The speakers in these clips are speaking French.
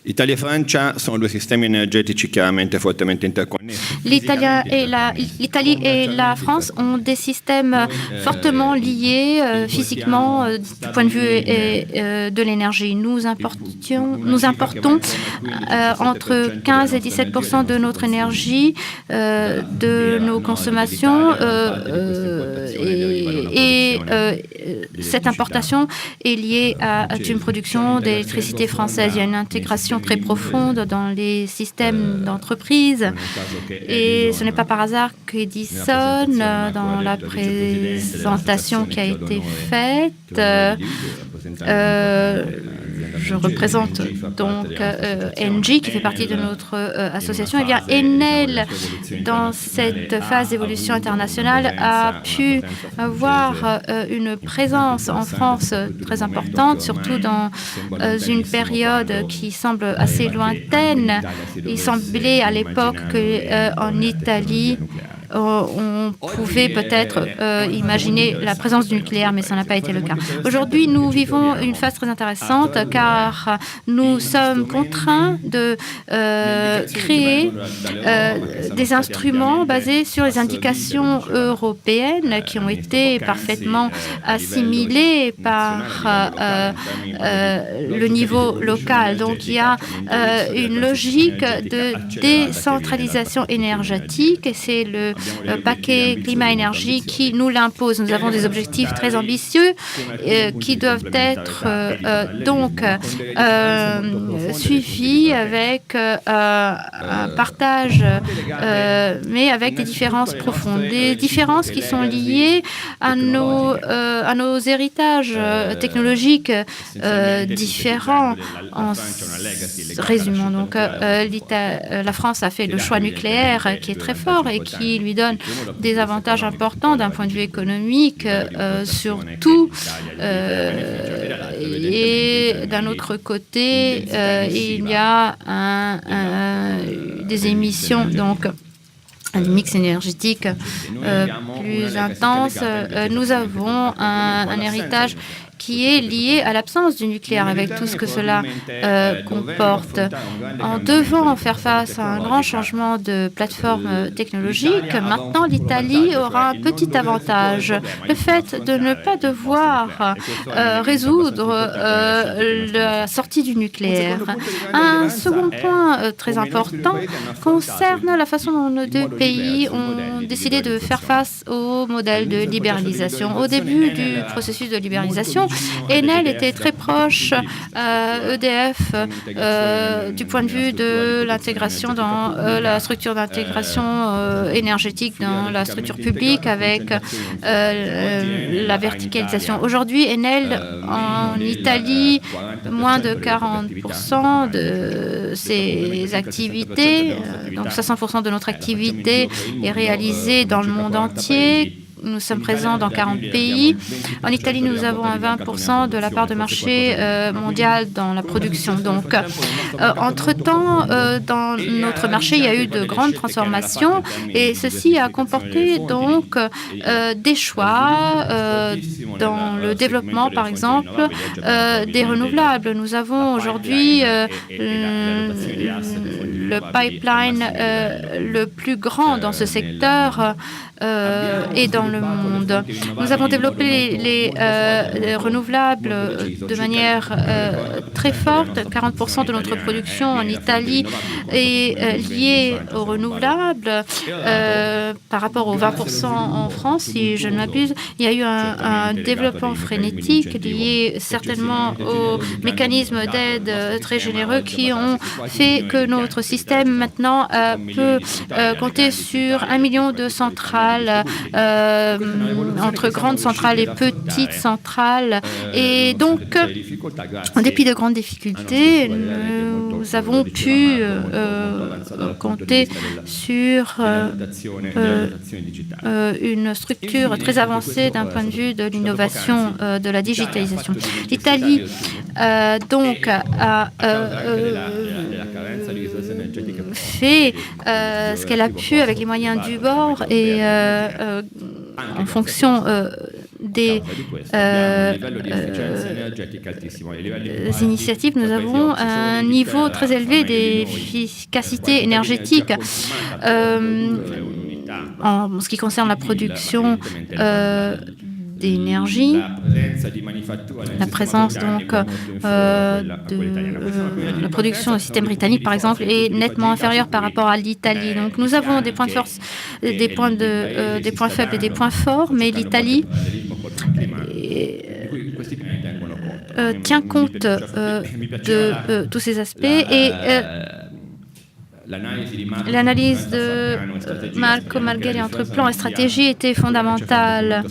Italia e Francia sono due sistemi energetici chiaramente fortemente interconnessi. L'Italie et la France ont des systèmes fortement liés physiquement du point de vue de l'énergie. Nous importons entre 15 et 17% de notre énergie, de nos consommations, et cette importation est liée à une production d'électricité française. Il y a une intégration très profonde dans les systèmes d'entreprise. Et ce n'est pas par hasard qu'Edison, dans la présentation qui a été faite, je représente donc Engie, qui fait partie de notre association. Eh bien, Enel, dans cette phase d'évolution internationale, a pu avoir une présence en France très importante, surtout dans une période qui semble assez lointaine. Il semblait à l'époque qu'en Italie, on pouvait peut-être imaginer la présence du nucléaire, mais ça n'a pas été le cas. Aujourd'hui, nous vivons une phase très intéressante car nous sommes contraints de créer des instruments basés sur les indications européennes qui ont été parfaitement assimilées par le niveau local. Donc, il y a une logique de décentralisation énergétique et c'est le paquet climat-énergie qui nous l'impose. Nous avons des objectifs très ambitieux qui doivent être donc suivis avec un partage, mais avec des différences profondes. Des différences qui sont liées à nos héritages technologiques différents. En résumant, donc, la France a fait le choix nucléaire qui est très fort et qui lui donne des avantages importants d'un point de vue économique, surtout. Et d'un autre côté, il y a des émissions, donc un mix énergétique plus intense. Nous avons un héritage qui est lié à l'absence du nucléaire, avec tout ce que cela comporte. En devant faire face à un grand changement de plateforme technologique, maintenant l'Italie aura un petit avantage, le fait de ne pas devoir résoudre la sortie du nucléaire. Un second point très important concerne la façon dont nos deux pays ont décidé de faire face au modèle de libéralisation. Au début du processus de libéralisation, Enel était très proche EDF du point de vue de l'intégration dans la structure d'intégration énergétique dans la structure publique avec la verticalisation. Aujourd'hui, Enel en Italie, moins de 40% de ses activités, donc 60% de notre activité est réalisée dans le monde entier. Nous sommes présents dans 40 pays. En Italie, nous avons un 20% de la part de marché mondiale dans la production. Donc, entre-temps, dans notre marché, il y a eu de grandes transformations et ceci a comporté donc des choix dans le développement, par exemple, des renouvelables. Nous avons aujourd'hui le pipeline le plus grand dans ce secteur et dans le monde. Nous avons développé les renouvelables de manière très forte. 40% de notre production en Italie est liée aux renouvelables par rapport aux 20% en France, si je ne m'abuse. Il y a eu un développement frénétique lié certainement aux mécanismes d'aide très généreux qui ont fait que notre système maintenant peut compter sur 1 million de centrales entre grandes centrales et petites centrales. Et donc, en dépit de grandes difficultés, nous avons pu compter sur une structure très avancée d'un point de vue de l'innovation, de la digitalisation. L'Italie, donc, a fait ce qu'elle a pu avec les moyens du bord et en fonction des initiatives, nous avons un niveau très élevé d'efficacité énergétique. En ce qui concerne la production d'énergie, la présence donc de la production au système britannique, par exemple, est nettement inférieure par rapport à l'Italie. Donc nous avons des points de force, des points faibles et des points forts, mais l'Italie tient compte de tous ces aspects et l'analyse de Marco Margheri entre plan et stratégie était fondamentale.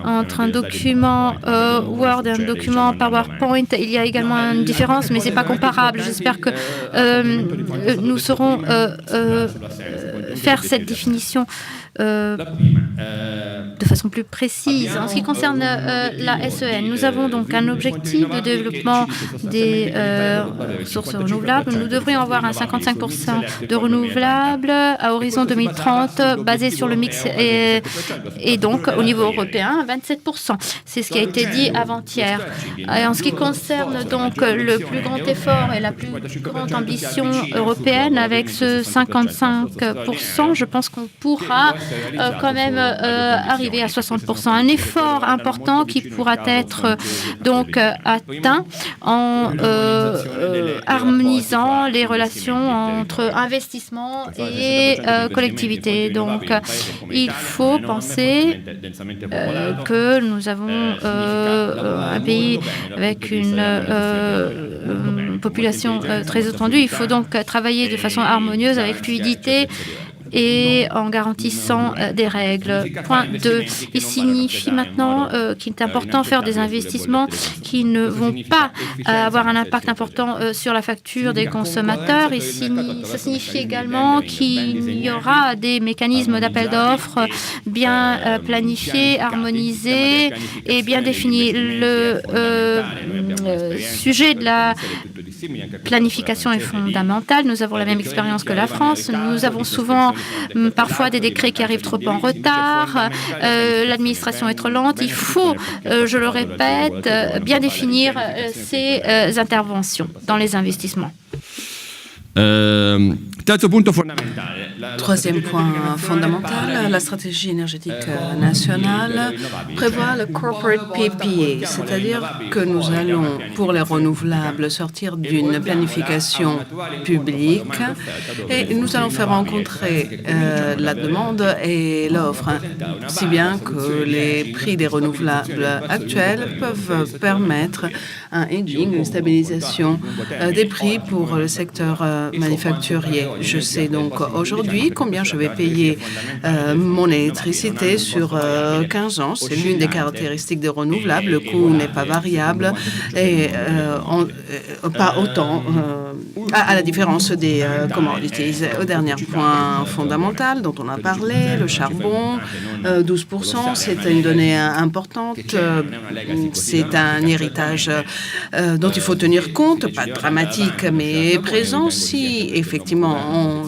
Entre un document Word et un document PowerPoint, il y a également une différence, mais ce n'est pas comparable. J'espère que nous saurons faire cette définition de façon plus précise. En ce qui concerne la SEN, nous avons donc un objectif de développement des ressources renouvelables. Nous devrions avoir un 55% de renouvelables à horizon 2030 basé sur le mix et donc au niveau européen 27%. C'est ce qui a été dit avant-hier. Et en ce qui concerne donc le plus grand effort et la plus grande ambition européenne avec ce 55%, je pense qu'on pourra quand même arriver à 60%. Un effort important qui pourra être donc atteint en harmonisant les relations entre investissement et collectivité. Donc, il faut penser que nous avons un pays avec une population très étendue. Il faut donc travailler de façon harmonieuse avec fluidité et en garantissant des règles. Point 2, il signifie maintenant qu'il est important de faire des investissements qui ne vont pas avoir un impact important sur la facture des consommateurs. Ça signifie également qu'il y aura des mécanismes d'appel d'offres bien planifiés, harmonisés et bien définis. Le sujet de la planification est fondamental. Nous avons la même expérience que la France. Nous avons souvent parfois des décrets qui arrivent trop en retard. L'administration est trop lente. Il faut, je le répète, bien définir ces interventions dans les investissements. Troisième point fondamental, la stratégie énergétique nationale prévoit le corporate PPA, c'est-à-dire que nous allons, pour les renouvelables, sortir d'une planification publique et nous allons faire rencontrer la demande et l'offre, si bien que les prix des renouvelables actuels peuvent permettre un hedging, une stabilisation des prix pour le secteur manufacturier. Je sais donc aujourd'hui combien je vais payer mon électricité sur 15 ans. C'est l'une des caractéristiques des renouvelables. Le coût n'est pas variable et pas autant à la différence des commodities. Au dernier point fondamental dont on a parlé, le charbon, 12%, c'est une donnée importante. C'est un héritage dont il faut tenir compte, pas dramatique, mais présent si effectivement on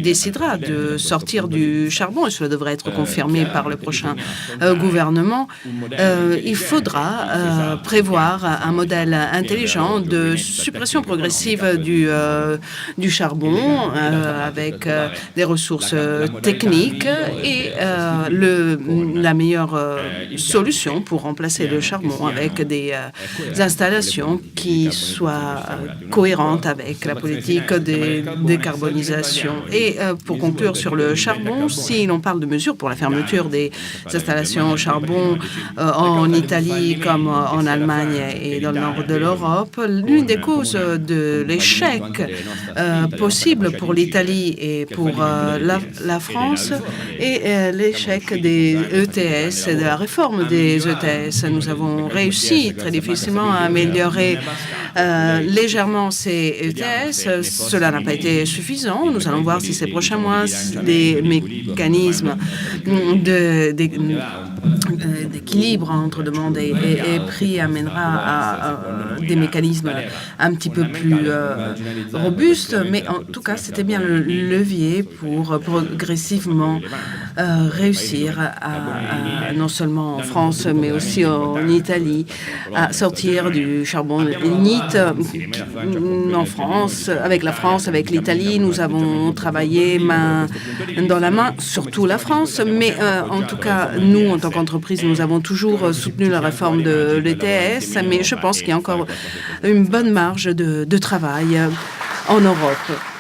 décidera de sortir du charbon, et cela devrait être confirmé par le prochain gouvernement. Il faudra prévoir un modèle intelligent de suppression progressive du charbon avec des ressources techniques et la meilleure solution pour remplacer le charbon avec des installations qui soient cohérentes avec la politique de décarbonisation. Et pour conclure sur le charbon, si l'on parle de mesures pour la fermeture des installations au charbon en Italie comme en Allemagne et dans le nord de l'Europe, l'une des causes de l'échec possible pour l'Italie et pour la France est l'échec des ETS et de la réforme des ETS. Nous avons réussi très difficilement à améliorer légèrement ces ETS. Cela n'a pas été suffisant. Nous allons voir si ces prochains mois, des mécanismes d'équilibre entre demande et prix amènera à des mécanismes un petit peu plus robustes. Mais en tout cas, c'était bien le levier pour progressivement réussir non seulement en France, mais aussi en Italie, à sortir du charbon lignite. En France, avec la France, avec l'Italie, nous avons travaillé main dans la main, surtout la France, mais en tout cas, nous, en tant qu'entreprise, nous avons toujours soutenu la réforme de l'ETS, mais je pense qu'il y a encore une bonne marge de travail en Europe.